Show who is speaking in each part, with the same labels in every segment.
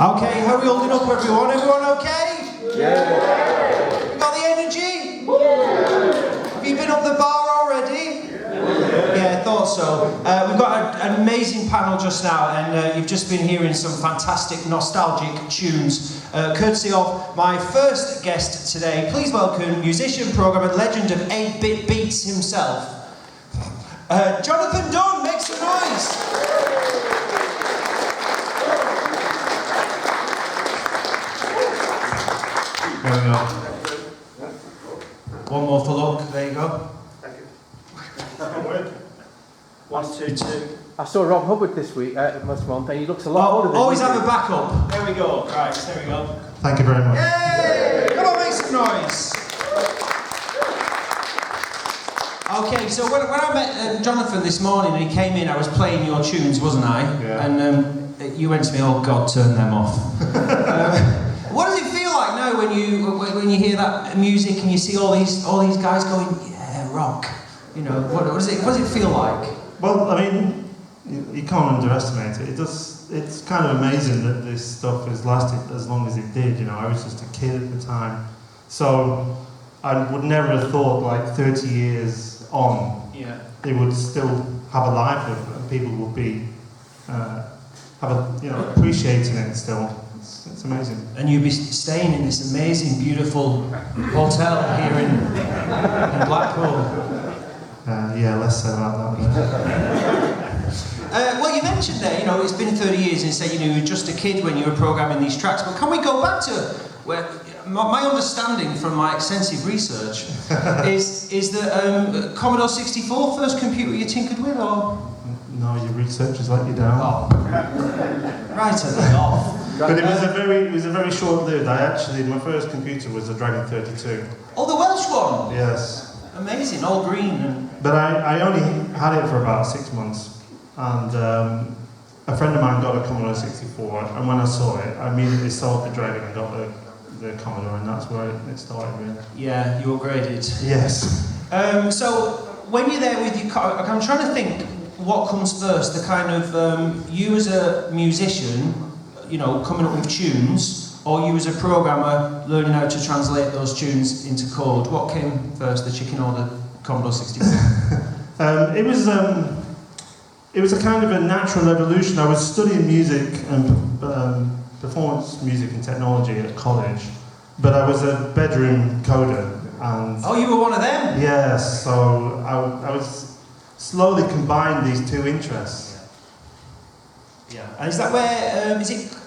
Speaker 1: Okay, how are we holding up, everyone? Everyone okay?
Speaker 2: Yeah.
Speaker 1: You got the energy? Yeah. Have you been up the bar already? Yeah, I thought so. We've got an amazing panel just now, and you've just been hearing some fantastic nostalgic tunes, courtesy of my first guest today. Please welcome musician, programmer, legend of 8-bit beats himself, Jonathan Dunn. Make some noise. There we go. One more for luck. There you go.
Speaker 3: Thank you. 1, 2, 2.
Speaker 2: I saw Rob Hubbard this week, last month, and he looks a lot older than
Speaker 1: always
Speaker 2: you
Speaker 1: have
Speaker 2: do.
Speaker 1: a backup. There we go. Right, there we go.
Speaker 4: Thank you very much.
Speaker 1: Yay! Come on, make some noise. Okay, so when I met Jonathan this morning and he came in, I was playing your tunes, wasn't I?
Speaker 4: Yeah.
Speaker 1: And you went to me, oh God, turn them off. What does it feel like now when you hear that music and you see all these guys going, yeah, rock? You know, what does it feel like?
Speaker 4: Well, I mean, you can't underestimate it. It's kind of amazing that this stuff has lasted as long as it did. You know, I was just a kid at the time, so I would never have thought, like 30 years on,
Speaker 1: Yeah.
Speaker 4: it would still have a life and people would be appreciating it still. It's amazing.
Speaker 1: And you'd be staying in this amazing, beautiful hotel here in Blackpool.
Speaker 4: Yeah, less said about that.
Speaker 1: Well, you mentioned there, you know, it's been 30 years, and you said, you know, you were just a kid when you were programming these tracks. But can we go back to where my understanding from my extensive research is that Commodore 64, first computer you tinkered with, or?
Speaker 4: No, your research has let you down.
Speaker 1: Oh, right at the off.
Speaker 4: But it was a very short-lived. My first computer was a Dragon 32.
Speaker 1: Oh, the Welsh one.
Speaker 4: Yes.
Speaker 1: Amazing, all green.
Speaker 4: But I only had it for about 6 months, and a friend of mine got a Commodore 64, and when I saw it, I immediately sold the Dragon and got the Commodore, and that's where it started, really.
Speaker 1: Yeah, you upgraded.
Speaker 4: Yes.
Speaker 1: So, when you're there with your car, I'm trying to think what comes first, the kind of, you as a musician, you know, coming up with tunes, or you as a programmer learning how to translate those tunes into code. What came first, the chicken or the Commodore 64?
Speaker 4: It was a kind of a natural evolution. I was studying music and performance music and technology at college, but I was a bedroom coder. And
Speaker 1: oh, you were one of them?
Speaker 4: yes, so I was slowly combined these two interests.
Speaker 1: Yeah. And is that where,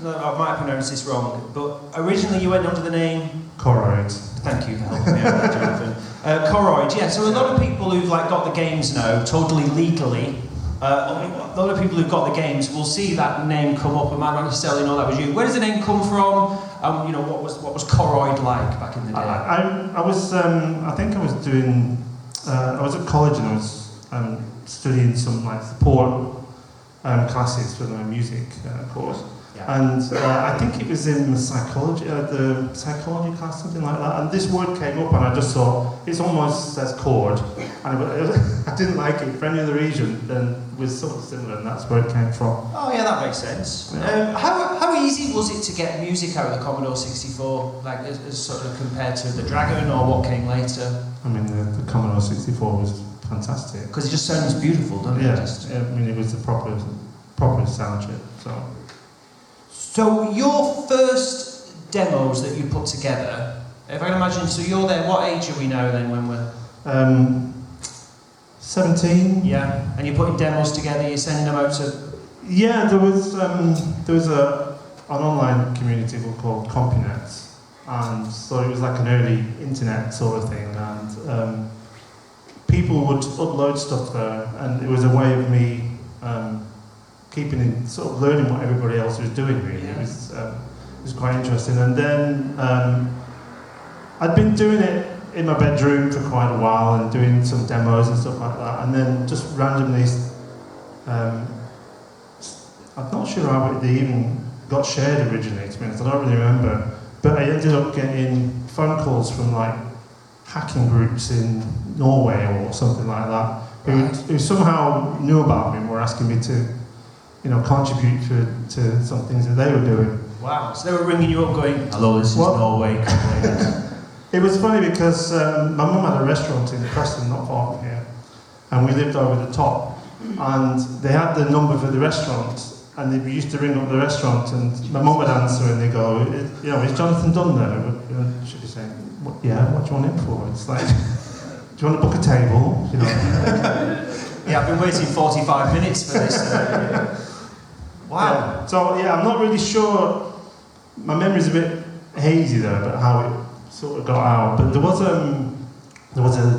Speaker 1: no, I might pronounce this wrong, but originally you went under the name?
Speaker 4: Chroid.
Speaker 1: Thank you for helping me out there, Jonathan. Chroid, yeah, so a lot of people who've got the games now, totally legally, a lot of people who've got the games will see that name come up and might not necessarily know that was you. Where does the name come from? You know, what was Chroid like back in the day?
Speaker 4: I was at college and I was studying some support classes for my music course, yeah. And I think it was in the psychology class, something like that. And this word came up, and I just thought it almost says chord, and I didn't like it for any other reason than was sort of similar, and that's where it came from.
Speaker 1: Oh yeah, that makes sense.
Speaker 4: Yeah.
Speaker 1: How easy was it to get music out of the Commodore 64, as sort of compared to the Dragon or what came later?
Speaker 4: I mean, the Commodore 64 was fantastic.
Speaker 1: Because it just sounds beautiful, doesn't it?
Speaker 4: Yeah, I mean, it was the proper sound chip, so.
Speaker 1: So your first demos that you put together, if I can imagine, so you're there, what age are we now then when we're...
Speaker 4: 17.
Speaker 1: Yeah, and you're putting demos together, you're sending them out to...
Speaker 4: Yeah, there was an online community called CompuNet, and so it was like an early internet sort of thing, and people would upload stuff there, and it was a way of me keeping in, sort of learning what everybody else was doing, really. Yeah. It was quite interesting. And then I'd been doing it in my bedroom for quite a while and doing some demos and stuff like that, and then just randomly, I'm not sure how they even got shared originally, to be honest, I don't really remember, but I ended up getting phone calls from hacking groups in Norway or something like that, who somehow knew about me and were asking me to contribute to some things that they were doing.
Speaker 1: Wow, so they were ringing you up going, hello, this is Norway.
Speaker 4: It was funny because my mum had a restaurant in Preston, not far from here, and we lived over the top. And they had the number for the restaurant, and they used to ring up the restaurant, and my mum would answer, and they go, is Jonathan Dunn there? And she'd be saying, yeah, what do you want him for? It's like, do you want to book a table?
Speaker 1: Yeah, I've been waiting 45 minutes for this. Wow.
Speaker 4: Yeah. So yeah, I'm not really sure. My memory's a bit hazy there about how it sort of got out. But there was a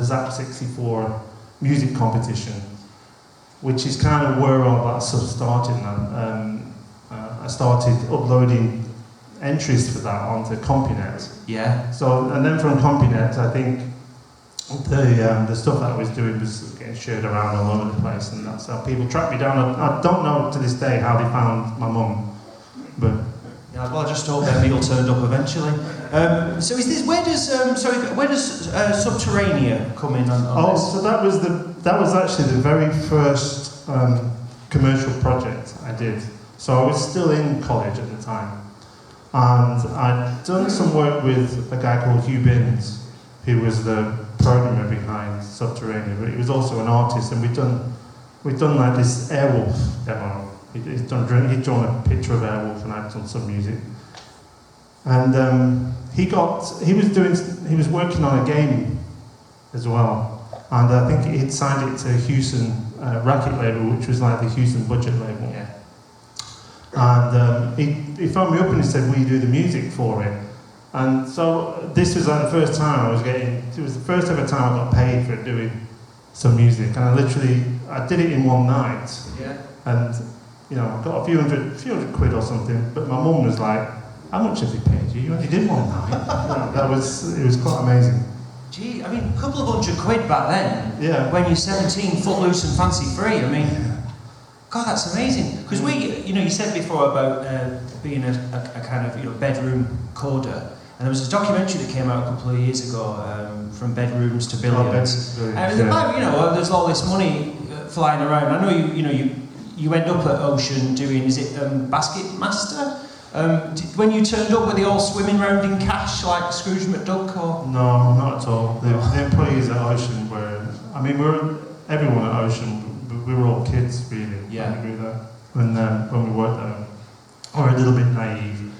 Speaker 4: Zzap 64 music competition, which is kind of where all that stuff started. I started uploading entries for that onto CompuNet.
Speaker 1: Yeah.
Speaker 4: So, and then from CompuNet, I think the stuff that I was doing was getting shared around all over the place, and that's how people tracked me down. I don't know to this day how they found my mum, but
Speaker 1: yeah, well, I just hope their meal turned up eventually. So, where does Subterranea come in on this?
Speaker 4: So that was actually the very first commercial project I did. So I was still in college at the time, and I'd done some work with a guy called Hugh Binns, who was the programmer behind Subterranea, but he was also an artist, and we'd done like this Airwolf demo. He'd drawn a picture of Airwolf, and I'd done some music. And he was working on a game as well, and I think he'd signed it to Houston Racket label, which was like the Houston budget label.
Speaker 1: Yeah.
Speaker 4: And he phoned me up and he said, will you do the music for it? And so this was like the first time it was the first ever time I got paid for doing some music. And I did it in one night.
Speaker 1: Yeah.
Speaker 4: And, I got a few hundred quid or something, but my mum was like, how much have they paid you? You only did one night. It was quite amazing.
Speaker 1: Gee, I mean, a couple of £100 back then.
Speaker 4: Yeah.
Speaker 1: When you're 17, footloose and fancy free. I mean, God, that's amazing. Because you said before about being a kind of bedroom coder. And there was a documentary that came out a couple of years ago, From Bedrooms to Billions. And there's all this money flying around. I know you end up at Ocean doing, is it Basket Master? When you turned up, were they all swimming around in cash like Scrooge McDuck? Or?
Speaker 4: No, not at all. The employees at Ocean everyone at Ocean, we were all kids really.
Speaker 1: Yeah.
Speaker 4: When we grew there, when we worked there, or a little bit naive.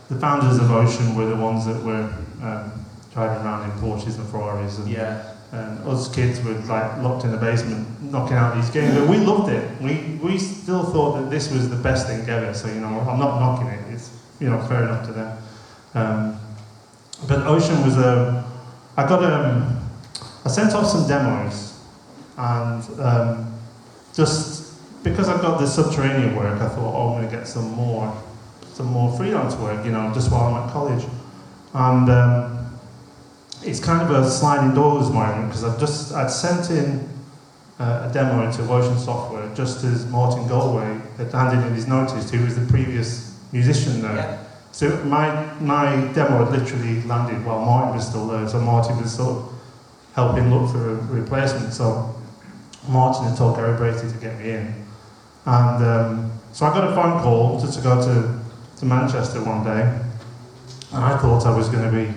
Speaker 4: The founders of Ocean were the ones that were driving around in Porsches and Ferraris, and us kids were like locked in the basement knocking out these games. But we loved it. We still thought that this was the best thing ever. So I'm not knocking it. It's fair enough to them. But Ocean was I sent off some demos, and just because I got the Subterranean work, I thought, I'm going to get some more freelance work, just while I'm at college. And it's kind of a sliding doors moment, because I'd sent in a demo to Ocean Software just as Martin Galway had handed in his notice, who was the previous musician there.
Speaker 1: Yeah.
Speaker 4: So my demo had literally landed while Martin was still there, so Martin was sort of helping look for a replacement. So Martin had told Gary Brady to get me in. And so I got a phone call just to go to Manchester one day, and I thought I was going to be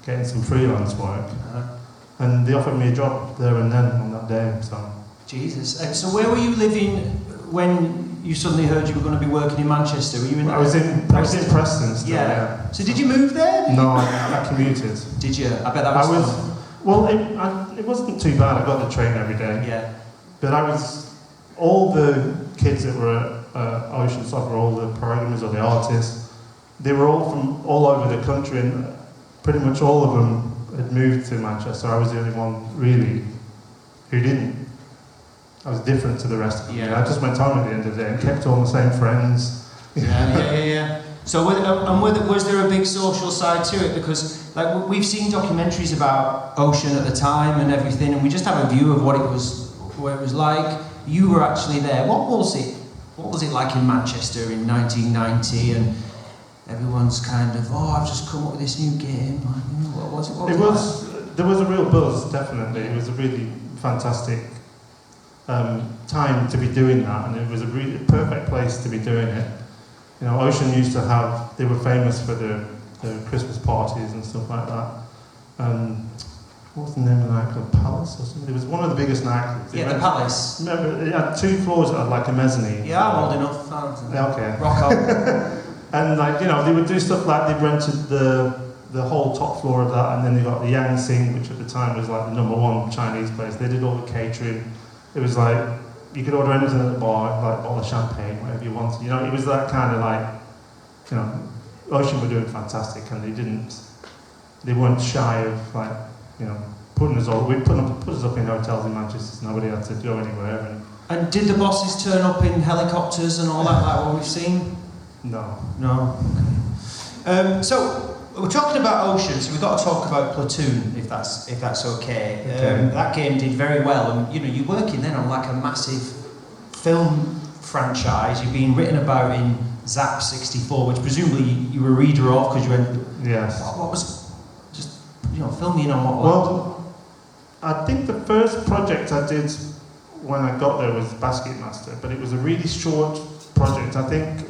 Speaker 4: getting some freelance work, and they offered me a job there and then on that day. So
Speaker 1: Jesus. So where were you living when you suddenly heard you were going to be working in Manchester? Were you in?
Speaker 4: I was in Preston still. Yeah.
Speaker 1: So did you move there?
Speaker 4: No, I commuted.
Speaker 1: Did you? I bet that was. Fun.
Speaker 4: Well, it wasn't too bad. I got the train every day.
Speaker 1: Yeah.
Speaker 4: But all the kids that were at Ocean Software, all the programmers or the artists, they were all from all over the country, and pretty much all of them had moved to Manchester. I was the only one really who didn't. I was different to the rest of them.
Speaker 1: Yeah.
Speaker 4: I just went home at the end of the day and kept all the same friends.
Speaker 1: Yeah. So was there a big social side to it? Because we've seen documentaries about Ocean at the time and everything, and we just have a view of what it was like. You were actually there. What was it like in Manchester in 1990? And everyone's kind of, I've just come up with this new game. What was it?
Speaker 4: There was a real buzz, definitely. It was a really fantastic time to be doing that, and it was a really perfect place to be doing it. You know, Ocean used to have, they were famous for their Christmas parties and stuff like that. What was the name of the nightclub? Palace or something? It was one of the biggest nightclubs.
Speaker 1: Yeah, the Palace.
Speaker 4: Remember, it had 2 floors that had like a mezzanine.
Speaker 1: Yeah, I'm old enough.
Speaker 4: Yeah, okay.
Speaker 1: Rock on.
Speaker 4: And like, you know, they would do stuff like they rented the whole top floor of that, and then they got the Yang Sing, which at the time was like the #1 Chinese place. They did all the catering. It was like, you could order anything at the bar, like a bottle of champagne, whatever you wanted. You know, it was that kind of like, you know, Ocean were doing fantastic, and they weren't shy of like, you know, put us up in hotels in Manchester, so nobody had to go anywhere.
Speaker 1: And did the bosses turn up in helicopters and all that, like what we've seen?
Speaker 4: No.
Speaker 1: No. Okay. So we're talking about Ocean, so we've got to talk about Platoon, if that's okay. That game did very well, and you know, you're working then on like a massive film franchise. You've been written about in Zzap 64, which presumably you were a reader of because you went.
Speaker 4: Yes.
Speaker 1: What was? Just, you know, fill me in on what.
Speaker 4: Well, I think the first project I did when I got there was Basketmaster, but it was a really short project. I think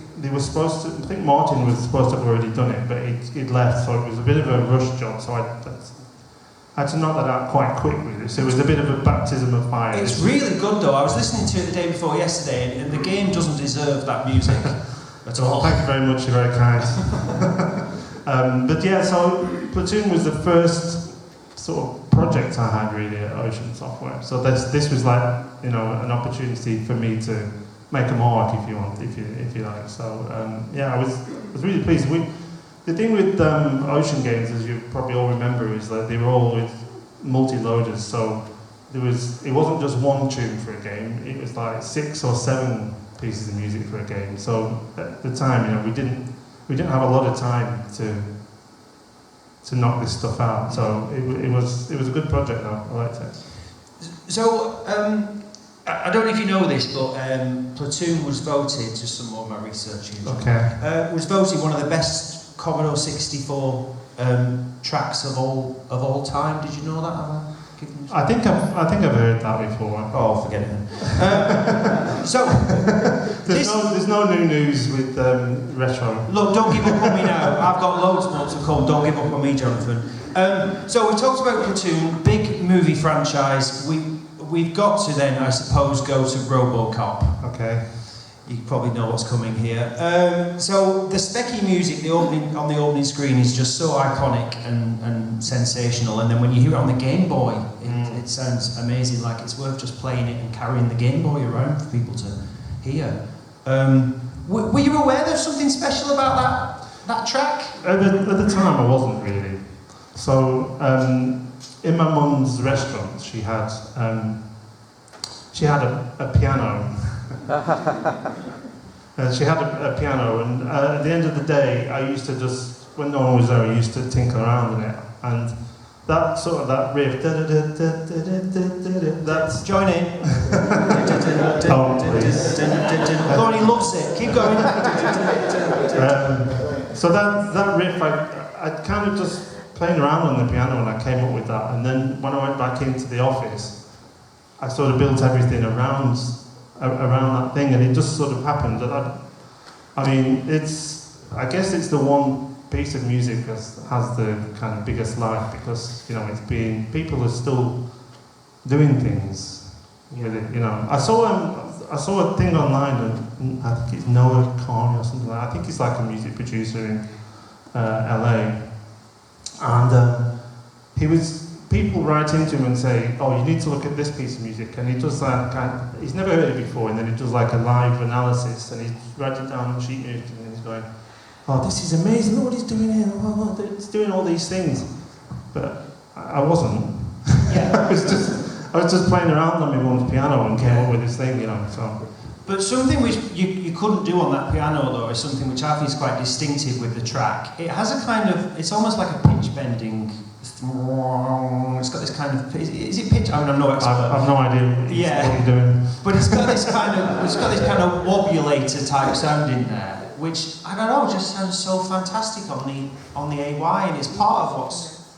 Speaker 4: Martin was supposed to have already done it, but he'd left, so it was a bit of a rush job, so I had to knock that out quite quickly. So it was a bit of a baptism of fire.
Speaker 1: It's really good though. I was listening to it the day before yesterday, and the game doesn't deserve that music at all.
Speaker 4: Thank you very much, you're very kind. But yeah, so Platoon was the first sort of project I had really at Ocean Software. So this was like, you know, an opportunity for me to make a mark, if you want, if you like. So yeah, I was really pleased. The thing with Ocean games, as you probably all remember, is that they were all with multi-loaders. So it wasn't just one tune for a game. It was like 6 or 7 pieces of music for a game. So at the time, you know, we didn't have a lot of time to knock this stuff out. So it was a good project though. I liked it.
Speaker 1: So I don't know if you know this, but Platoon was voted, just some more of my research here.
Speaker 4: Okay.
Speaker 1: Was voted one of the best Commodore 64 tracks of all time. Did you know that?
Speaker 4: I think I've heard that before.
Speaker 1: Oh, forget it. So
Speaker 4: there's no new news with retro.
Speaker 1: Look, don't give up on me now. I've got loads more to come. Don't give up on me, Jonathan. So we talked about Platoon, big movie franchise. We've got to then, I suppose, go to Robocop.
Speaker 4: Okay.
Speaker 1: You probably know what's coming here. So the specky music, on the opening screen is just so iconic and sensational. And then when you hear it on the Game Boy, it sounds amazing. Like it's worth just playing it and carrying the Game Boy around for people to hear. Were you aware there's something special about that track?
Speaker 4: At the time, I wasn't really. So in my mum's restaurant, she had a piano. She had a piano, and at the end of the day, I used to just, when no one was there, I used to tinkle around in it, and that riff, that's
Speaker 1: join in.
Speaker 4: Oh, please.
Speaker 1: Go on, he loves it. Keep going.
Speaker 4: So that riff, I kind of just playing around on the piano, and I came up with that, and then when I went back into the office, I sort of built everything around that thing, and it just sort of happened. I guess it's the one piece of music that has the kind of biggest life, because, you know, people are still doing things with it, you know. I saw a thing online, and I think it's Noah Carney or something like that. I think he's like a music producer in LA, and people write into him and say, oh, you need to look at this piece of music, and he does that he's never heard it before, and then he does like a live analysis, and he writes it down on sheet music, and he's going, oh, this is amazing, look what he's doing here, oh, it's doing all these things. But I wasn't. Yeah. I was just playing around on my mum's piano and came up with this thing, you know, so.
Speaker 1: But something which you couldn't do on that piano, though, is something which I think is quite distinctive with the track. It has a kind of, it's almost like a pitch bending. It's got this kind of, is it pitch? I mean, I'm no expert.
Speaker 4: I've no idea what you're doing.
Speaker 1: But it's got this kind of wobulator type sound in there, which I don't know, just sounds so fantastic on the AY, and it's part of what's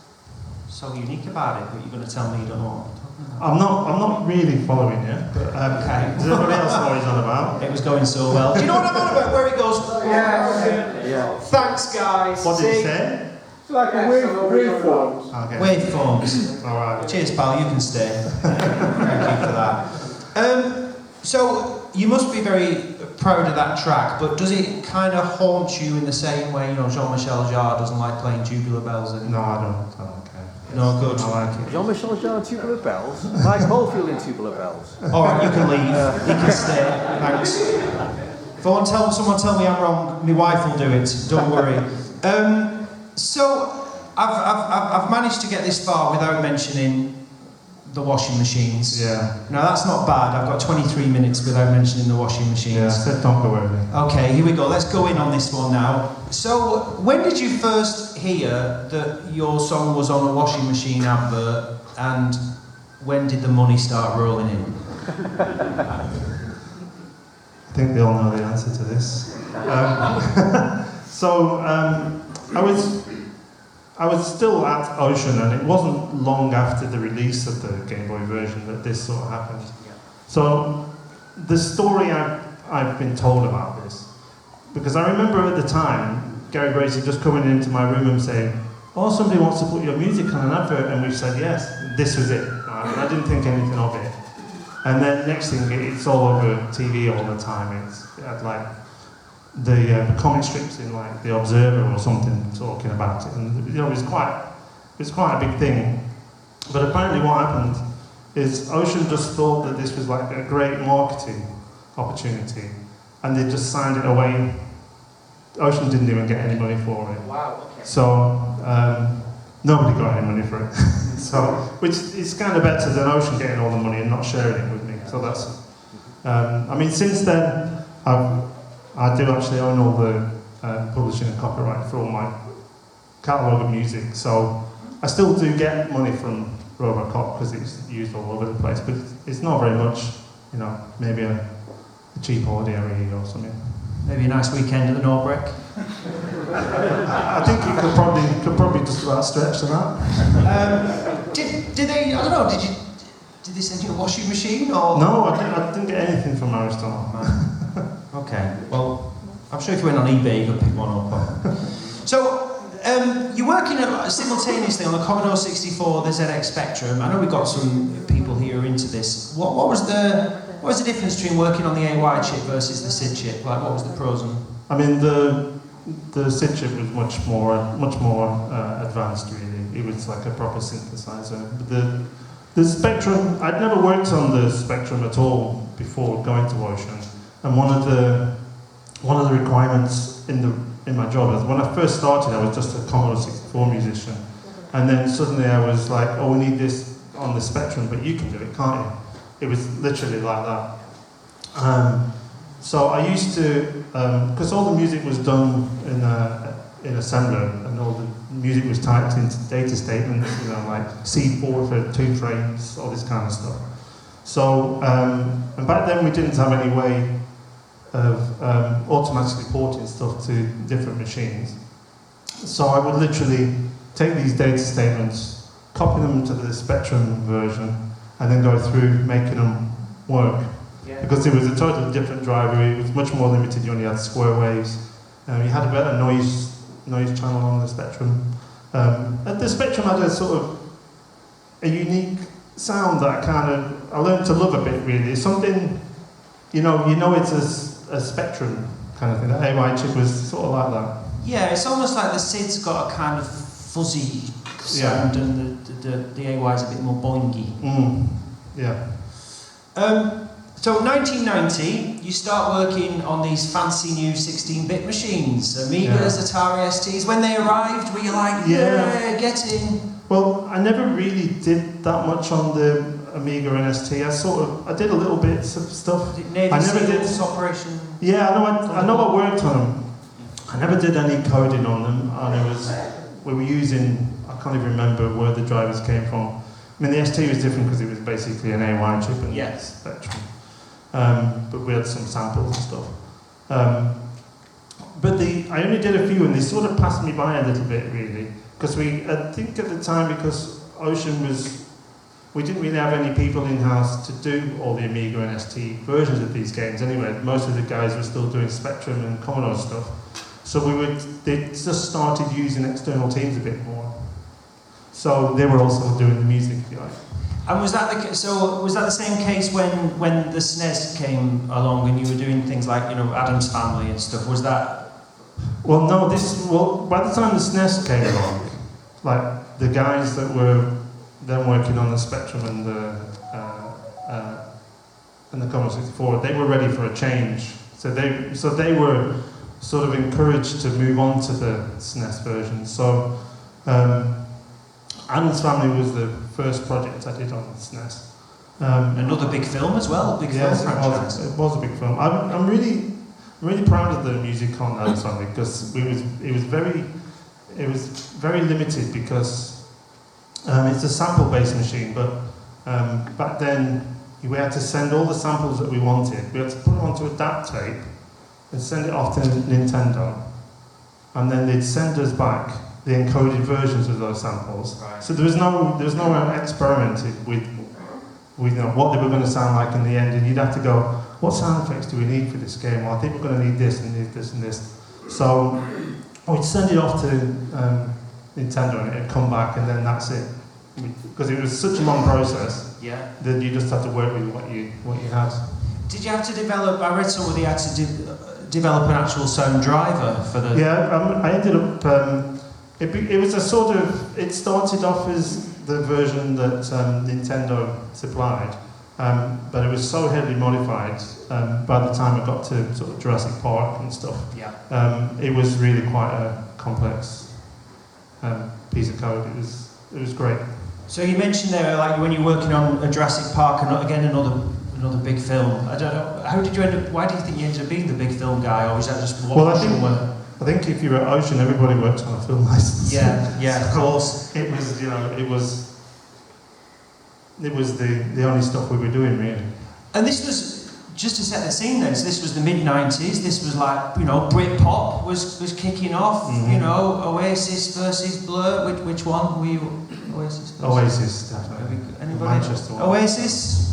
Speaker 1: so unique about it. But you're going to tell me you don't know what I'm talking about.
Speaker 4: I'm not really following you. But,
Speaker 1: Okay.
Speaker 4: Does everybody else know what he's on about?
Speaker 1: It was going so well. Do you know what I'm on about? Where it goes?
Speaker 2: Yeah.
Speaker 1: Thanks, guys.
Speaker 4: What did
Speaker 1: See?
Speaker 4: he say?
Speaker 2: It's like a waveform.
Speaker 4: Okay.
Speaker 1: Waveforms.
Speaker 4: All right.
Speaker 1: Cheers, pal. You can stay. Thank you for that. So you must be very proud of that track, but does it kind of haunt you in the same way? You know, Jean-Michel Jarre doesn't like playing tubular bells anymore.
Speaker 4: No, I don't care.
Speaker 1: No, good.
Speaker 4: I like it.
Speaker 2: Jean-Michel Jarre, Tubular Bells. Mike Oldfield in Tubular Bells.
Speaker 1: All right, you can leave. You can stay. Thanks. If someone tell me I'm wrong, my wife will do it. Don't worry. So I've managed to get this far without mentioning the washing machines.
Speaker 4: Yeah.
Speaker 1: Now that's not bad. I've got 23 minutes without mentioning the washing machines.
Speaker 4: Yeah, so don't go early.
Speaker 1: Okay, here we go. Let's go in on this one now. So, when did you first hear that your song was on a washing machine advert, and when did the money start rolling in?
Speaker 4: I think they all know the answer to this. I was still at Ocean, and it wasn't long after the release of the Game Boy version that this sort of happened. So the story I've been told about this, because I remember at the time Gary Bracey just coming into my room and saying, "Oh, somebody wants to put your music on an advert," and we said yes. This was it. Right? And I didn't think anything of it. And then next thing, it's all over TV all the time. It had like the comic strips in like The Observer or something talking about it, and you know, it was quite a big thing. But apparently what happened is Ocean just thought that this was like a great marketing opportunity, and they just signed it away. Ocean didn't even get any money for it.
Speaker 2: Wow, okay.
Speaker 4: So nobody got any money for it. So, which is kind of better than Ocean getting all the money and not sharing it with me. So that's, I mean, since then, I do actually own all the publishing and copyright for all my catalogue of music. So I still do get money from Robocop because it's used all over the place, but it's not very much, you know, maybe a cheap audio rig or something.
Speaker 1: Maybe a nice weekend at the Norbrick.
Speaker 4: I think you could probably just about stretch to that.
Speaker 1: Did they? I don't know. Did they send you a washing machine or?
Speaker 4: No, I didn't get anything from Aristotle.
Speaker 1: Okay. Well, I'm sure if you went on eBay, you could pick one up. So. You're working simultaneously on the Commodore 64, the ZX Spectrum. I know we've got some people here who are into this. What was the difference between working on the AY chip versus the SID chip? Like, what was the pros and?
Speaker 4: I mean, the SID chip was much more advanced. Really, it was like a proper synthesizer. But the Spectrum, I'd never worked on the Spectrum at all before going to Ocean, and one of the requirements in my job is when I first started, I was just a Commodore 64 musician, and then suddenly I was like, "Oh, we need this on the Spectrum, but you can do it, can't you?" It was literally like that. So I used to, because all the music was done in assembler, and all the music was typed into data statements, you know, like C4 for 2 frames, all this kind of stuff. So, and back then we didn't have any way of automatically porting stuff to different machines. So I would literally take these data statements, copy them to the Spectrum version, and then go through making them work. Yeah. Because it was a totally different driver, it was much more limited, you only had square waves. You had a better noise channel on the Spectrum. And the Spectrum had a sort of a unique sound that I learned to love a bit, really. It's something, you know it's a Spectrum kind of thing. The AY chip was sort of like that.
Speaker 1: Yeah, it's almost like the SID's got a kind of fuzzy sound, and the AY's a bit more boingy.
Speaker 4: Yeah.
Speaker 1: So 1990, you start working on these fancy new 16-bit machines, Amigas, Atari STs. When they arrived, were you like, yeah, get in?
Speaker 4: Well, I never really did that much on the Amiga and ST. I did a little bits of stuff.
Speaker 1: I never did Operation.
Speaker 4: Yeah, I know I worked on them. I never did any coding on them, and we were using, I can't even remember where the drivers came from. I mean, the ST was different because it was basically an AY chip and Spectrum. But we had some samples and stuff. But I only did a few, and they sort of passed me by a little bit, really. Because I think at the time, because Ocean was we didn't really have any people in-house to do all the Amiga and ST versions of these games anyway. Most of the guys were still doing Spectrum and Commodore stuff. So they just started using external teams a bit more. So they were also doing the music, if you like.
Speaker 1: And was that the same case when the SNES came along and you were doing things like, you know, Adam's Family and stuff? Was that?
Speaker 4: Well, no. By the time the SNES came along, like the guys that were then working on the Spectrum and the Commodore 64, they were ready for a change. So they were sort of encouraged to move on to the SNES version. So Adam's Family was the first project I did on the SNES.
Speaker 1: Another big film as well, film franchise.
Speaker 4: It was a big film. I'm really proud of the music on Adam's Family because it was very limited because it's a sample-based machine, but back then we had to send all the samples that we wanted. We had to put it onto a DAT tape and send it off to Nintendo, and then they'd send us back the encoded versions of those samples.
Speaker 1: Right.
Speaker 4: So there was no experimenting with you know, what they were going to sound like in the end, and you'd have to go, what sound effects do we need for this game? Well, I think we're going to need this and this and this. So we'd send it off to Nintendo and it'd come back, and then that's it. Because it was such a long process that you just had to work with what you had.
Speaker 1: Did you have to develop? I read somewhere you had to develop an actual sound driver for the.
Speaker 4: Yeah, I ended up. It was a sort of. It started off as the version that Nintendo supplied, but it was so heavily modified. By the time I got to sort of Jurassic Park and stuff, it was really quite a complex piece of code. It was great.
Speaker 1: So you mentioned there, like when you're working on a Jurassic Park and again another big film. I don't know. How did you end up? Why do you think you ended up being the big film guy, or was that just what?
Speaker 4: Well, I think if you're at Ocean, everybody works on a film license.
Speaker 1: Yeah, of course.
Speaker 4: It was, you know, it was the only stuff we were doing really.
Speaker 1: And this was just to set the scene then. So this was the mid-90s. This was like, you know, Britpop was kicking off.
Speaker 4: Mm-hmm.
Speaker 1: You know, Oasis versus Blur. Which one were you? Oasis. Versus?
Speaker 4: Oasis, definitely.
Speaker 1: Anybody?
Speaker 4: Manchester one.
Speaker 1: Oasis.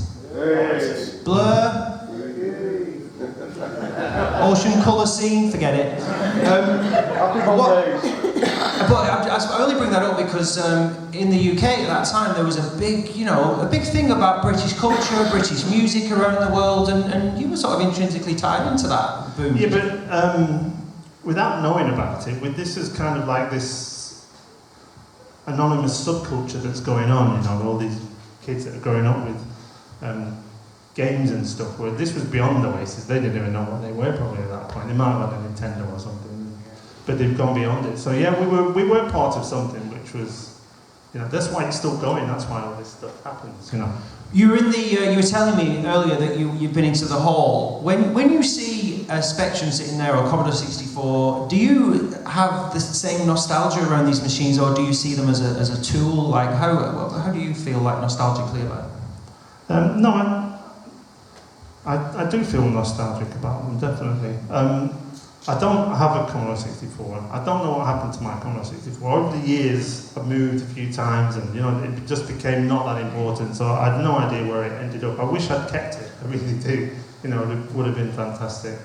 Speaker 1: Blur. Ocean colour scene, forget it. But I only bring that up because in the UK at that time there was a big thing about British culture, British music around the world, and you were sort of intrinsically tied into that boom.
Speaker 4: Yeah, but without knowing about it, this is kind of like this anonymous subculture that's going on, you know, all these kids that are growing up with games and stuff, where this was beyond Oasis. They didn't even know what they were probably at that point. They might have had a Nintendo or something, but they've gone beyond it. So yeah, we were part of something which was, you know, that's why it's still going. That's why all this stuff happens, you know.
Speaker 1: You were in the. You were telling me earlier that you've been into the hall. When you see a Spectrum sitting there or Commodore 64, do you have the same nostalgia around these machines, or do you see them as a tool? Like how do you feel like nostalgically about it?
Speaker 4: No, I do feel nostalgic about them, definitely. I don't have a Commodore 64. I don't know what happened to my Commodore 64. Over the years, I've moved a few times and, you know, it just became not that important, so I had no idea where it ended up. I wish I'd kept it, I really do. You know, it would have been fantastic.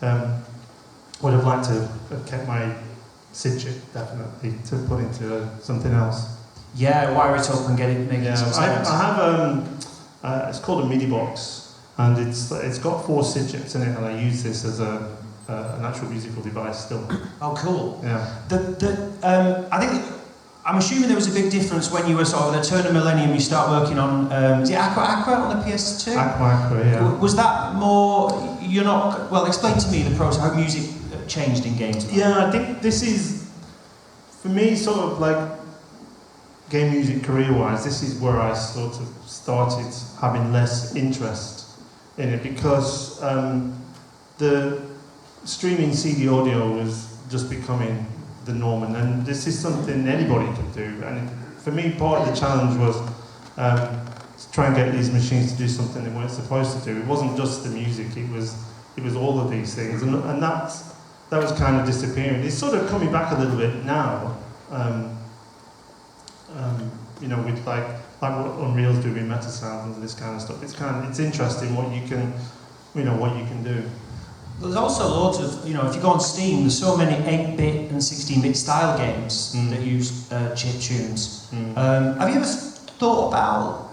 Speaker 4: Would have liked to have kept my Sidget, definitely, to put into something else.
Speaker 1: Yeah, wire it up and make it some sounds.
Speaker 4: I have, it's called a MIDI box. And it's got 4 Sidgets in it, and I use this as an actual musical device still.
Speaker 1: Oh, cool.
Speaker 4: Yeah.
Speaker 1: I think I'm assuming there was a big difference when you were sort of at the turn of millennium. You start working on is it Aqua on the PS2?
Speaker 4: Aqua, yeah.
Speaker 1: Was that more? You're not well. Explain to me the process, how music changed in games.
Speaker 4: Yeah, I think this is for me sort of like game music career-wise. This is where I sort of started having less interest in it because the streaming CD audio was just becoming the norm, and then this is something anybody can do. And for me, part of the challenge was to try and get these machines to do something they weren't supposed to do. It wasn't just the music; it was all of these things, and that was kind of disappearing. It's sort of coming back a little bit now. You know, with like like what Unreal's doing with meta sounds and this kind of stuff. It's interesting what you can, what you can do.
Speaker 1: There's also loads of, if you go on Steam, there's so many 8-bit and 16-bit style games that use chip tunes. Have you ever thought about,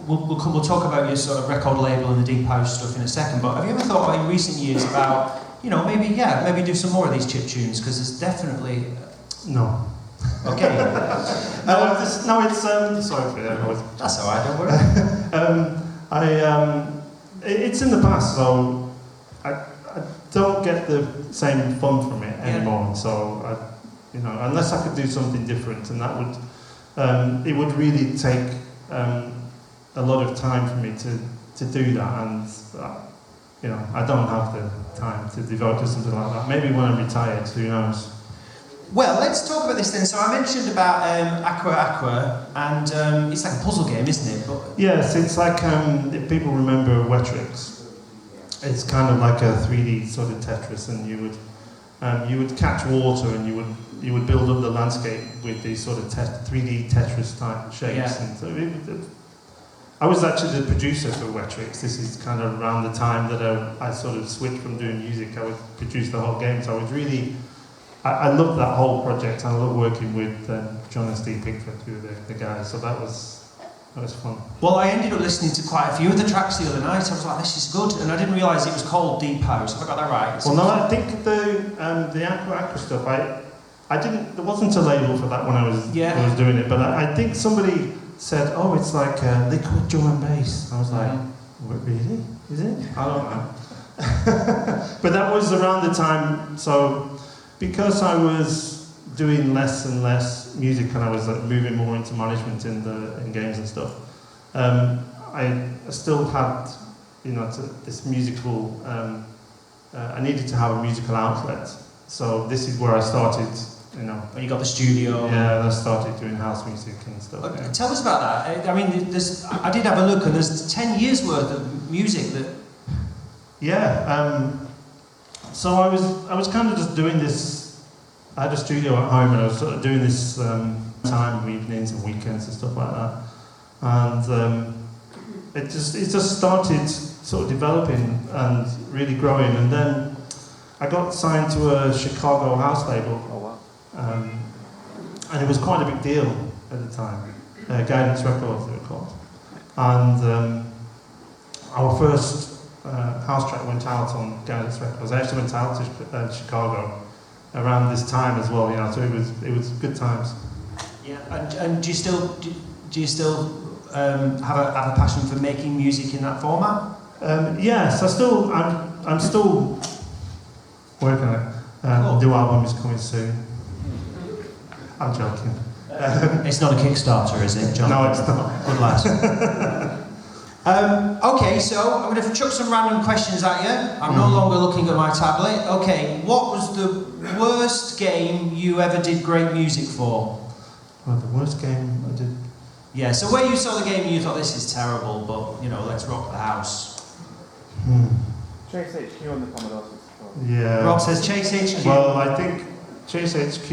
Speaker 1: we'll talk about your sort of record label and the deep house stuff in a second, but have you ever thought in recent years about, maybe do some more of these chip tunes, because there's definitely...
Speaker 4: No.
Speaker 1: Okay.
Speaker 4: Sorry for that.
Speaker 1: That's alright, don't worry.
Speaker 4: It's in the past, so I don't get the same fun from it anymore. So unless I could do something different, and that would, it would really take a lot of time for me to do that, and I don't have the time to devote to something like that. Maybe when I'm retired, who knows?
Speaker 1: Well, let's talk about this then. So I mentioned about Aqua, and it's like a puzzle game, isn't it? But
Speaker 4: yes, it's like, if people remember Wetrix, it's kind of like a 3D sort of Tetris, and you would catch water, and you would build up the landscape with these sort of 3D Tetris type shapes.
Speaker 1: Yeah.
Speaker 4: And so I was actually the producer for Wetrix. This is kind of around the time that I sort of switched from doing music. I would produce the whole game, so I was really... I loved that whole project, and I loved working with John and Steve Pickford, who were the guys, so that was fun.
Speaker 1: Well, I ended up listening to quite a few of the tracks the other night. I was like, this is good, and I didn't realise it was called Deep House. Have I got that right?
Speaker 4: Well, no, I think the Aqua stuff, I didn't, there wasn't a label for that when I was doing it, but I think somebody said, oh, it's like liquid drum and bass. I was like, really? Is it? I don't know. But that was around the time, so... Because I was doing less and less music, and I was moving more into management in games and stuff, I still had, this musical. I needed to have a musical outlet, so this is where I started.
Speaker 1: When you got the studio.
Speaker 4: Yeah, I started doing house music and stuff. Yeah.
Speaker 1: Tell us about that. I mean, I did have a look, and there's 10 years worth of music that.
Speaker 4: Yeah. So I was kind of just doing this. I had a studio at home, and I was sort of doing this time, evenings and weekends and stuff like that. And it just started sort of developing and really growing. And then I got signed to a Chicago house label.
Speaker 2: Oh wow!
Speaker 4: And it was quite a big deal at the time. Guidance Records, they were called. And our first house track went out on Guidance Records. I actually went out to Chicago around this time as well, so it was good times.
Speaker 1: Yeah, and do you still have a passion for making music in that format?
Speaker 4: Yes, I'm still working on it.
Speaker 1: Cool.
Speaker 4: The new album is coming soon. I'm joking.
Speaker 1: It's not a Kickstarter, is it, John?
Speaker 4: No, it's not.
Speaker 1: Good lad. Okay, so I'm going to chuck some random questions at you. I'm no longer looking at my tablet. Okay, what was the worst game you ever did great music for?
Speaker 4: Well, the worst game I did...
Speaker 1: Yeah, so where you saw the game and you thought, this is terrible, but, let's rock the house.
Speaker 2: Chase HQ on the Commodore 64.
Speaker 4: Yeah.
Speaker 1: Rob says Chase HQ.
Speaker 4: Well, I think Chase HQ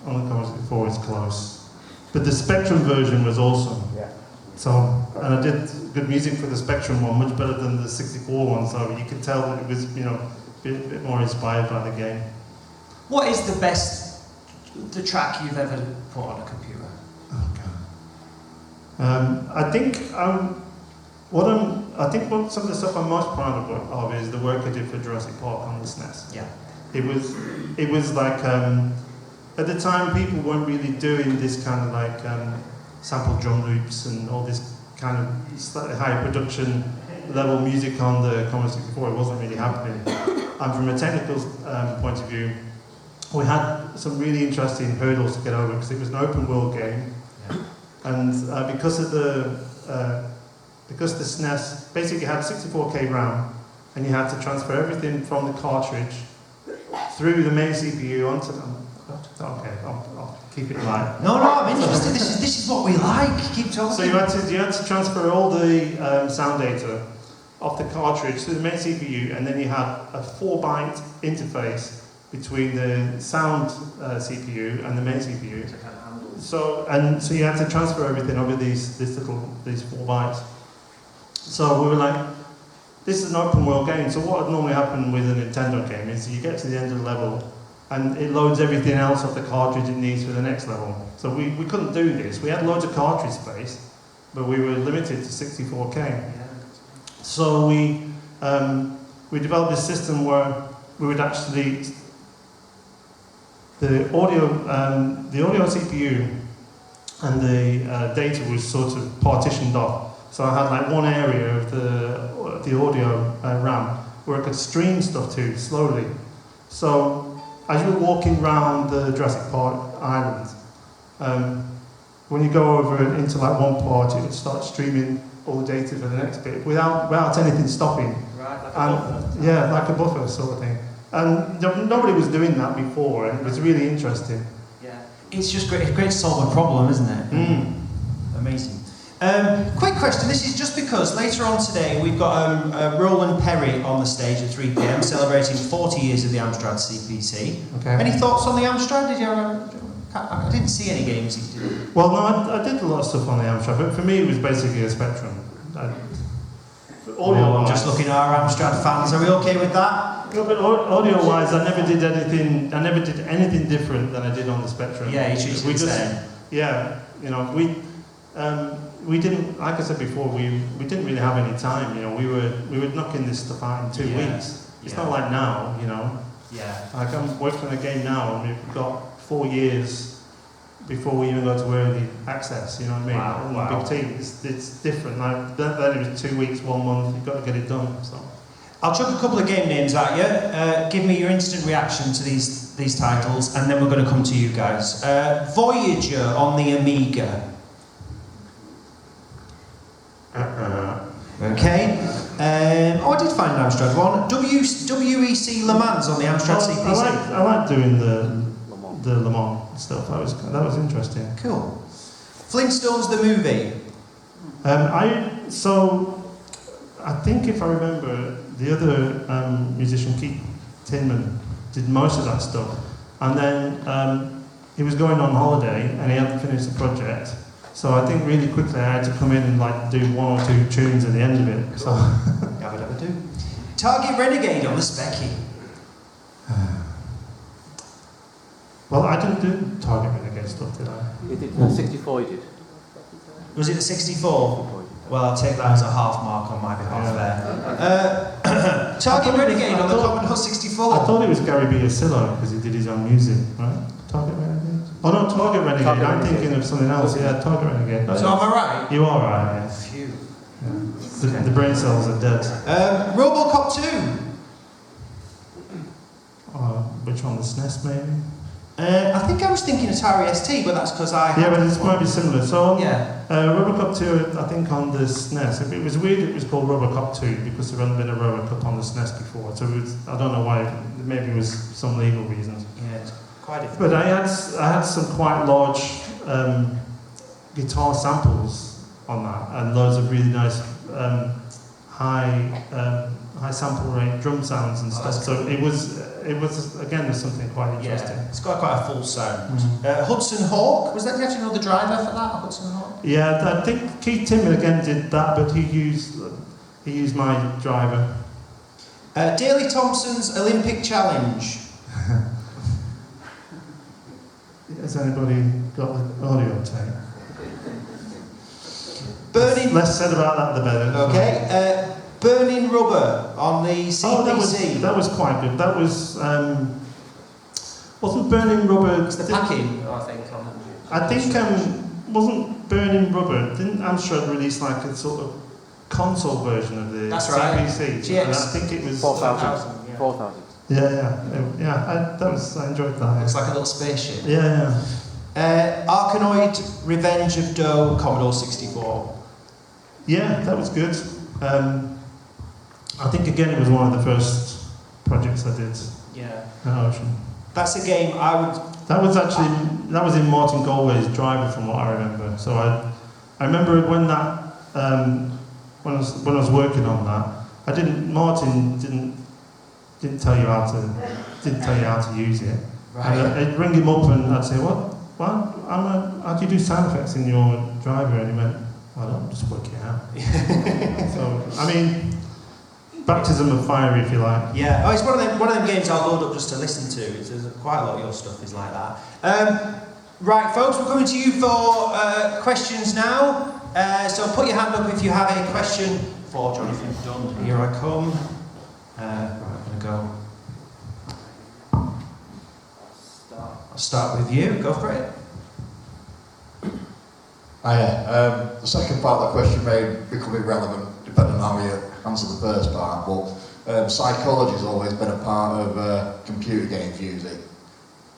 Speaker 4: on the Commodore 64 is close. But the Spectrum version was awesome.
Speaker 2: Yeah.
Speaker 4: So, and I did good music for the Spectrum one, much better than the 64 one, so you could tell that it was, a bit more inspired by the game.
Speaker 1: What is the track you've ever put on a computer?
Speaker 4: Oh, God. I think some of the stuff I'm most proud of is the work I did for Jurassic Park on the SNES.
Speaker 1: Yeah.
Speaker 4: It was like, at the time people weren't really doing this kind of like, sample drum loops and all this kind of slightly higher production level music on the Commodore 64. It wasn't really happening. And from a technical point of view, we had some really interesting hurdles to get over because it was an open world game, and because the SNES basically had 64K RAM, and you had to transfer everything from the cartridge through the main CPU onto them. Okay, I'll keep it light.
Speaker 1: No, I'm interested. This is what we like. Keep talking.
Speaker 4: So you had to transfer all the sound data off the cartridge to the main CPU, and then you had a 4-byte interface between the sound CPU and the main CPU. So you had to transfer everything over these 4 bytes. So we were like, this is an open world game. So what would normally happen with a Nintendo game is you get to the end of the level and it loads everything else off the cartridge it needs for the next level. So we couldn't do this. We had loads of cartridge space, but we were limited to 64K. So we developed this system where we would actually the audio CPU and the data was sort of partitioned off. So I had like one area of the audio RAM where I could stream stuff to slowly. So as you were walking around the Jurassic Park island, when you go over into like one part, it would start streaming all the data for the next bit without anything stopping.
Speaker 3: Right, like a
Speaker 4: buffer. Yeah, like a buffer sort of thing. And nobody was doing that before, and it was really interesting.
Speaker 1: Yeah, it's just great. It's great to solve a problem, isn't it? Amazing. Quick question. This is just because later on today we've got Roland Perry on the stage at 3 p.m. celebrating 40 years of the Amstrad CPC.
Speaker 4: Okay.
Speaker 1: Any thoughts on the Amstrad? Did you ever? I didn't see any games that you did.
Speaker 4: Well, no, I did a lot of stuff on the Amstrad, but for me it was basically a Spectrum.
Speaker 1: I'm just looking at our Amstrad fans. Are we okay with that?
Speaker 4: No, but audio-wise, I never did anything different than I did on the Spectrum.
Speaker 1: Yeah, you should the same.
Speaker 4: Yeah, you know, we didn't, like I said before, we didn't really have any time. You know, we were knocking this stuff out in 2 weeks. It's not like now, you know.
Speaker 1: Yeah.
Speaker 4: Like I'm working on a game now, and we've got 4 years before we even go to early access. You know what I mean?
Speaker 1: Wow.
Speaker 4: Big team, it's different. Like then it was 2 weeks, 1 month. You've got to get it done. So.
Speaker 1: I'll chuck a couple of game names at you. Give me your instant reaction to these titles, and then we're going to come to you guys. Voyager on the Amiga. Okay. I did find an Amstrad one. WEC Le Mans on the Amstrad CPC.
Speaker 4: I like doing the Le Mans stuff. That was interesting.
Speaker 1: Cool. Flintstones the movie.
Speaker 4: I think if I remember, the other musician, Keith Tinman, did most of that stuff. And then he was going on holiday and he hadn't finished the project. So I think really quickly I had to come in and like do 1 or 2 tunes at the end of it. So
Speaker 1: Yabba do. Target Renegade on the Specky.
Speaker 4: Well, I didn't do Target Renegade stuff, did I?
Speaker 2: You did 64, you did.
Speaker 1: Was it the 64? Well, I'll take that as a half mark on my behalf there. Target Renegade on the Commodore 64.
Speaker 4: I thought it was Gary Biasillo because he did his own music, right? Target Renegade? Oh no, Target Renegade. I'm thinking of something else. Yeah, Target Renegade.
Speaker 1: So am I right?
Speaker 4: You are right, yeah.
Speaker 1: Phew.
Speaker 4: Yeah. The brain cells are dead.
Speaker 1: Robocop 2.
Speaker 4: Which one? The SNES maybe?
Speaker 1: I think I was thinking Atari ST, but that's because I...
Speaker 4: Yeah, but this might be similar. So
Speaker 1: yeah.
Speaker 4: Robocop 2, I think on the SNES, it was weird it was called Robocop 2 because there hadn't been a Robocop on the SNES before. So I don't know why, maybe it was some legal reasons.
Speaker 1: Yeah, it's quite different.
Speaker 4: But I had some quite large guitar samples on that and loads of really nice high sample rate drum sounds and stuff. So it was again something quite interesting.
Speaker 1: Yeah, it's got quite a full sound. Hudson Hawk, was that, you actually know the driver for that, Hudson Hawk?
Speaker 4: Yeah, I think Keith Tinman again did that, but he used my driver.
Speaker 1: Daley Thompson's Olympic Challenge.
Speaker 4: Has anybody got the audio tape?
Speaker 1: Burning...
Speaker 4: Less said about that, the better.
Speaker 1: Okay. Burning Rubber on the CPC.
Speaker 4: Oh, that was quite good. That was wasn't Burning Rubber.
Speaker 1: It's the packing, I think.
Speaker 4: Wasn't Burning Rubber? Didn't Amstrad release like a sort of console version of the
Speaker 1: That's right.
Speaker 4: CPC?
Speaker 1: GX.
Speaker 4: And I think it was
Speaker 2: 4,000. 4,000.
Speaker 4: Yeah. I enjoyed that.
Speaker 1: Looks like a little spaceship.
Speaker 4: Yeah.
Speaker 1: Arkanoid Revenge of Doe, Commodore 64.
Speaker 4: Yeah, that was good. I think again it was one of the first projects I did.
Speaker 1: Yeah.
Speaker 4: At Ocean.
Speaker 1: That's a game I would...
Speaker 4: That was in Martin Galway's driver from what I remember. So I remember when that when I was working on that, Martin didn't didn't tell you how to use it.
Speaker 1: Right.
Speaker 4: And I'd ring him up and I'd say, how do you do sound effects in your driver? And he went, well, I'll just work it out. So, I mean, baptism of fire, if you like.
Speaker 1: Yeah, oh, it's one of them games I'll load up just to listen to. There's quite a lot of your stuff is like that. Right, folks, we're coming to you for questions now. So put your hand up if you have a question for Jonathan Dunn. Here I come. Right, I'm going to go. I'll start with you. Go for it.
Speaker 5: The second part of the question may become irrelevant depending on how you answer the first part, but psychology has always been a part of computer games music.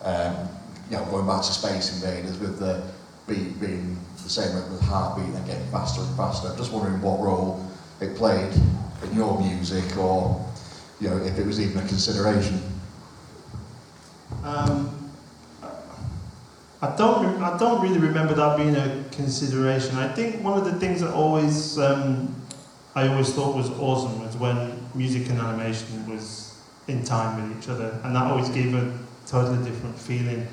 Speaker 5: Going back to Space Invaders with the beat being the same with heartbeat and getting faster and faster. I'm just wondering what role it played in your music, or if it was even a consideration.
Speaker 4: I don't really remember that being a consideration. I think one of the things that I always thought was awesome was when music and animation was in time with each other, and that always gave a totally different feeling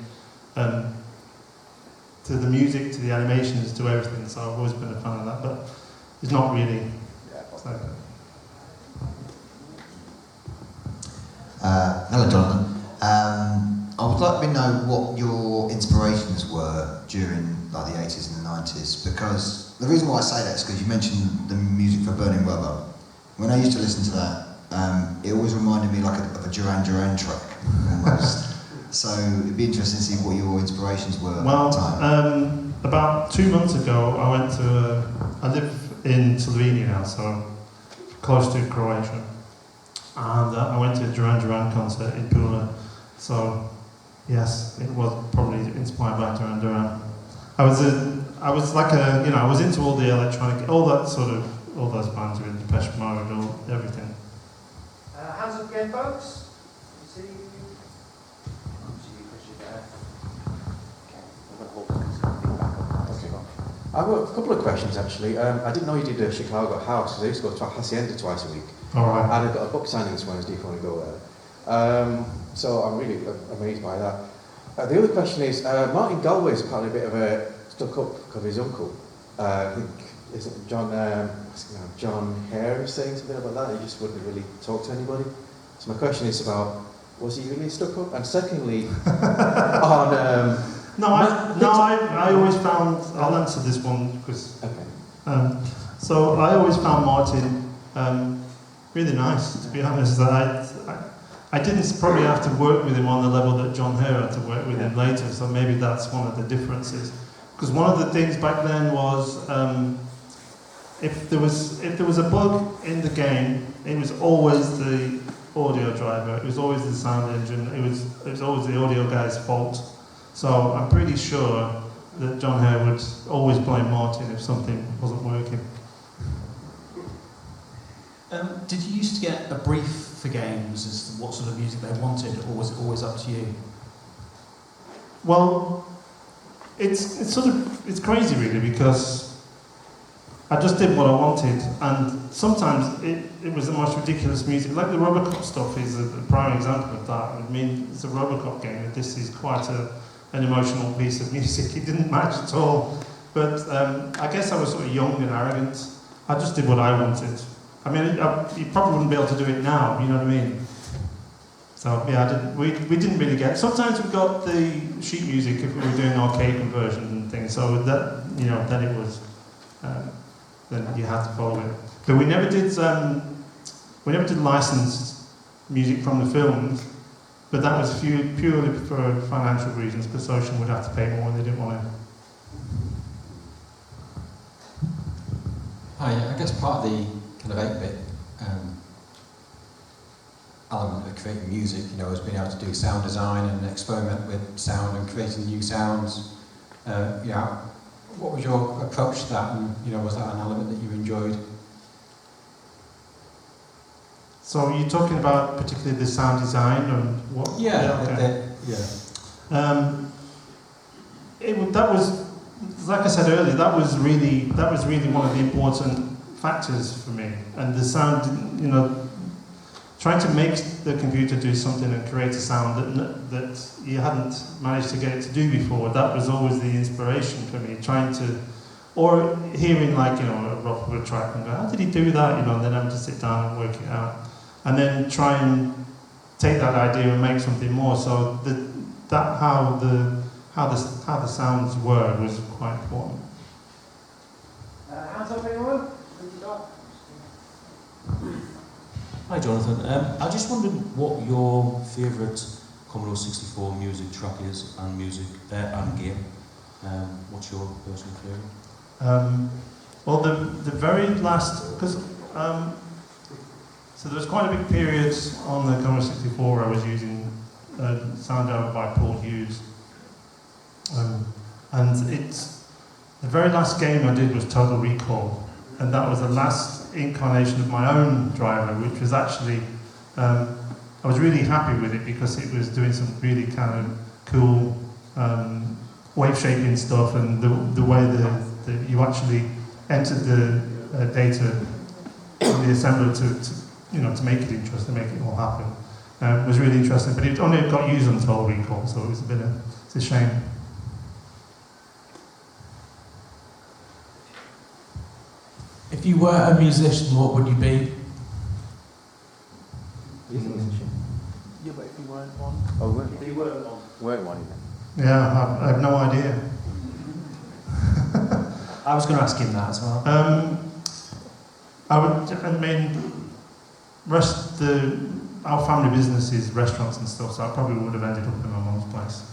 Speaker 4: to the music, to the animations, to everything. So I've always been a fan of that, but it's not really. So.
Speaker 6: Hello, Jonathan. I would like to know what your inspirations were during the 80s and the 90s, because the reason why I say that is because you mentioned the music for Burning Rubber. When I used to listen to that, it always reminded me of a Duran Duran track, almost. So it'd be interesting to see what your inspirations were at the time.
Speaker 4: About 2 months ago, I live in Slovenia now, so close to Croatia, and I went to a Duran Duran concert in Pula. So yes, it was probably inspired by Duran Duran. I was into all the electronic, all those bands with Depeche Mode, everything.
Speaker 1: Hands up again, folks.
Speaker 2: I've got a couple of questions actually. I didn't know you did a Chicago house, because I used to go to Hacienda twice a week.
Speaker 4: All right.
Speaker 2: And I've got a book signing this Wednesday if you want to go there. So I'm really amazed by that. The other question is, Martin Galway is apparently a bit of a stuck-up because of his uncle. I think, is it John Hare saying something about that? He just wouldn't really talk to anybody. So my question is about, was he really stuck-up? And secondly,
Speaker 4: I always found, I'll answer this one because,
Speaker 2: okay.
Speaker 4: So I always found Martin really nice, to be honest. I didn't probably have to work with him on the level that John Hare had to work with him later, so maybe that's one of the differences. Because one of the things back then was, if there was a bug in the game, it was always the audio driver, it was always the sound engine, it was always the audio guy's fault. So I'm pretty sure that John Hare would always blame Martin if something wasn't working.
Speaker 1: Did you used to get a brief for games as to what sort of music they wanted, or was it always up to you?
Speaker 4: Well, it's crazy really, because I just did what I wanted, and sometimes it was the most ridiculous music. Like the Robocop stuff is a prime example of that. I mean, it's a Robocop game, and this is quite an emotional piece of music. It didn't match at all. But I guess I was sort of young and arrogant. I just did what I wanted. I mean, you probably wouldn't be able to do it now, you know what I mean? So yeah, we didn't really get. Sometimes we got the sheet music if we were doing arcade conversions and things. So that, then it was, then you had to follow it. But we never did licensed music from the films. But that was purely for financial reasons, because Ocean would have to pay more and they didn't want to.
Speaker 7: Hi, I guess part of the kind of 8-bit element of creating music, has been able to do sound design and experiment with sound and creating new sounds. What was your approach to that, and was that an element that you enjoyed?
Speaker 4: So you're talking about particularly the sound design and what?
Speaker 7: Yeah.
Speaker 4: That was, like I said earlier, that was really one of the important factors for me. And the sound, trying to make the computer do something and create a sound that you hadn't managed to get it to do before. That was always the inspiration for me, trying to, or hearing like, you know, a Robocop track and go, how did he do that? You know, and then having to sit down and work it out. And then try and take that idea and make something more. So how the sounds were was quite important.
Speaker 3: Hands up, anyone?
Speaker 8: Hi Jonathan, I just wondered what your favourite Commodore 64 music track is and and game. What's your personal favourite?
Speaker 4: Well, the very last, because so there was quite a big period on the Commodore 64 where I was using sound developed by Paul Hughes, and the very last game I did was Total Recall, and that was the last incarnation of my own driver, which was actually, I was really happy with it because it was doing some really kind of cool wave shaping stuff, and the way that you actually entered the data in the assembler to make it interesting, make it all happen, was really interesting. But it only got used on Total Recall, so it was it's a shame.
Speaker 9: If you were a musician, what would you be?
Speaker 2: He's a musician.
Speaker 3: Yeah, but if you weren't one.
Speaker 2: Oh, weren't
Speaker 3: If you weren't one.
Speaker 2: Weren't one even.
Speaker 4: Yeah, I have no idea.
Speaker 1: I was going to ask him that as well.
Speaker 4: Our family business is restaurants and stuff, so I probably would have ended up in my mum's place.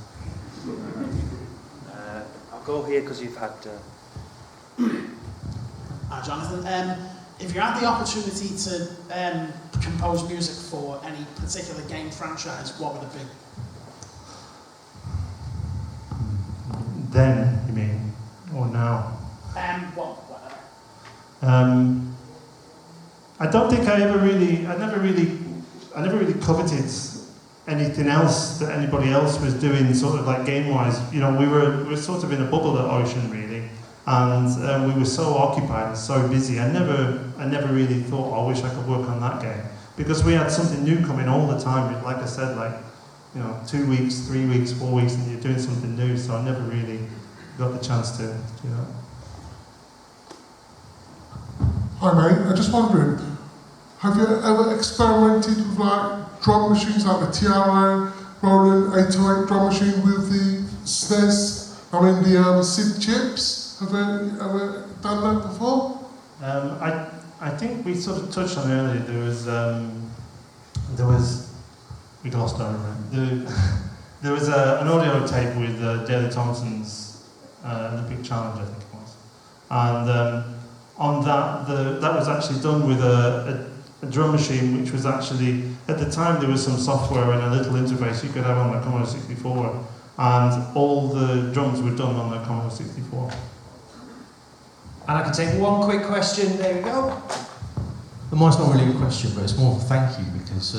Speaker 3: I'll go here because you've had...
Speaker 10: Hi Jonathan, if you had the opportunity to compose music for any particular game franchise, what would it be?
Speaker 4: Then, you mean? Or now?
Speaker 10: Whatever.
Speaker 4: I don't think I never really coveted anything else that anybody else was doing, sort of like game-wise. You know, we were sort of in a bubble at Ocean, really. And we were so occupied and so busy. I never really thought, oh, I wish I could work on that game, because we had something new coming all the time. Like I said, like, you know, 2 weeks, 3 weeks, 4 weeks, and you're doing something new. So I never really got the chance to do that.
Speaker 11: Hi mate, I'm just wondering, have you ever experimented with like drum machines like the TRO, Roland 808 drum machine with the SNES? I mean the SID chips. Have you ever done that before?
Speaker 4: I think we sort of touched on earlier. There was we lost our there was an audio tape with Daley Thompson's Olympic Challenge, I think it was, and on that was actually done with a drum machine, which was actually, at the time there was some software and a little interface you could have on the Commodore 64, and all the drums were done on the Commodore 64.
Speaker 1: And I can take one quick question. There we go.
Speaker 9: Well, mine's not really a question, but it's more of a thank you, because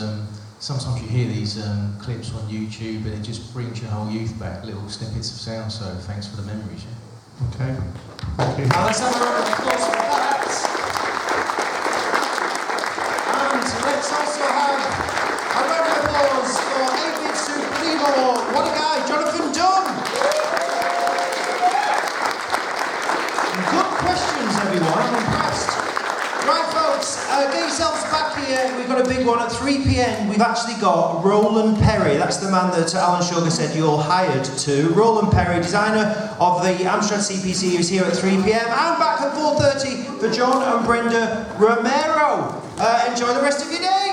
Speaker 9: sometimes you hear these clips on YouTube and it just brings your whole youth back, little snippets of sound, so thanks for the memories. Yeah?
Speaker 4: Okay. Thank you.
Speaker 1: Now let's have a round of applause for that. And let's also have a round of applause for 8-bit Supremo. What a guy, Jonathan Dunn. Good questions, everyone. I'm impressed. Right, folks, get yourselves back here. We've got a big one at 3 p.m. We've actually got Roland Perry. That's the man that Alan Sugar said you're hired to. Roland Perry, designer of the Amstrad CPC, is here at 3 p.m. and back at 4:30 for John and Brenda Romero. Enjoy the rest of your day.